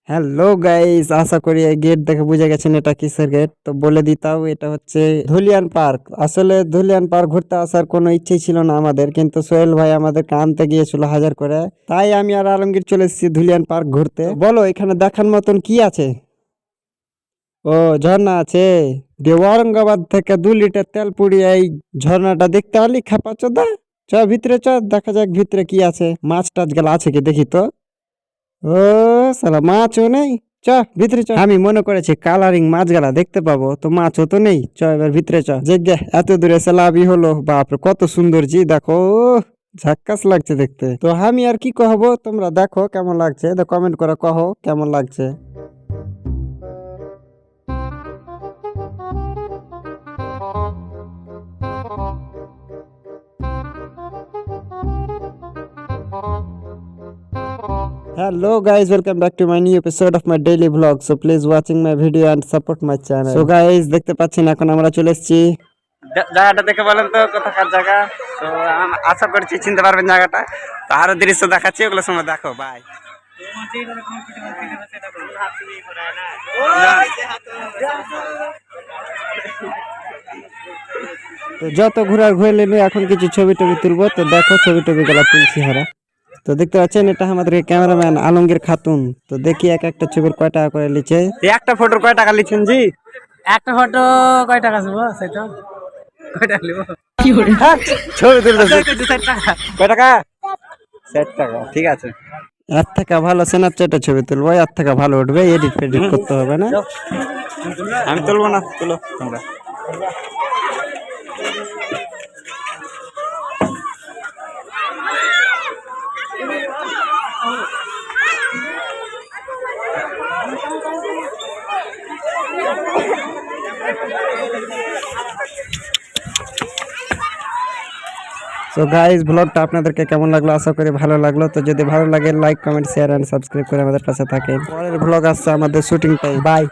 Hello guys, আশা করি এই gate দেখে বুঝে গেছেন এটা কিসের গেট। তো বলে দিতাও এটা হচ্ছে ধুলিয়ান পার্ক। আসলে ধুলিয়ান পার্ক ঘুরতে আসার কোনো ইচ্ছেই ছিল না আমাদের, কিন্তু সোহেল ভাই আমাদেরকে আনতে গিয়েছিল হাজার করে, তাই আমি আর আলমগীর চলে এসেছি ধুলিয়ান পার্ক ঘুরতে। বলো এখানে দেখার মতন কি আছে? ও, ঝর্ণা আছে। দিয়ে ঔরঙ্গাবাদ থেকে 2 লিটার তেল পুড়িয়ে এই ঝর্ণাটা দেখতে আলি খাপা চোদা। চ ভিতরে চ, দেখা যাক ভিতরে কি আছে। মাছ টাছ গেলা আছে কি দেখি তো। ও সালা, মাছও নেই। চ ভিতরে চ। আমি মনে করেছি কালারিং মাছ গেলা দেখতে পাবো, তো মাছও তো নেই। চ এবার ভিতরে চ। যে এত দূরে এসে লাভই হলো। বাপরে কত সুন্দর জি, দেখো ঝাক্কাস লাগছে দেখতে। তো আমি আর কি কহবো, তোমরা দেখো কেমন লাগছে, কমেন্ট করে কহো কেমন লাগছে। Hello guys, welcome back to my new episode of my daily vlog. So please watching my video and support my channel. So guys, দেখতে পাচ্ছেন এখন আমরা চলে এসেছি। জায়গাটা দেখে বলেন তো কোথাকার জায়গা? তো আশা করছি চিনতে পারবেন জায়গাটা। তো আরো দৃশ্য দেখাচ্ছি, ওগুলো সময় দেখো। বাই। তো যত ঘোরার ঘুরে নিয়ে এখন কিছু ছবি টবি তুলবো। তো দেখো ছবি টবি গুলা তুলছি হারা। তো দেখতে পাচ্ছেন এটা আমাদের ক্যামেরাম্যান আলমগীর খাতুন। তো দেখি এক একটা ছবির কয় টাকা করে লিছে। একটা ফটোর কয় টাকা লিছেন জি? একটা ফটো কয় টাকা ছিল সেটা? কয় টাকা নিব? ছবি তুলতে 60 টাকা। কয় টাকা? 60 টাকা, ঠিক আছে। এর থেকে ভালো স্ন্যাপচ্যাটে ছবি তুলবো, এর থেকে ভালো উঠবে, এডিট ফেডিট করতে হবে না। আমি তুলবো না, তুলো তোমরা। তো গাইস, ব্লগটা আপনাদেরকে কেমন লাগলো? আশা করি ভালো লাগলো। তো যদি ভালো লাগে like comment share and subscribe করে আমাদের পাশে থাকেন। পরের ব্লগ আসছে আমাদের শুটিং টাইম। বাই।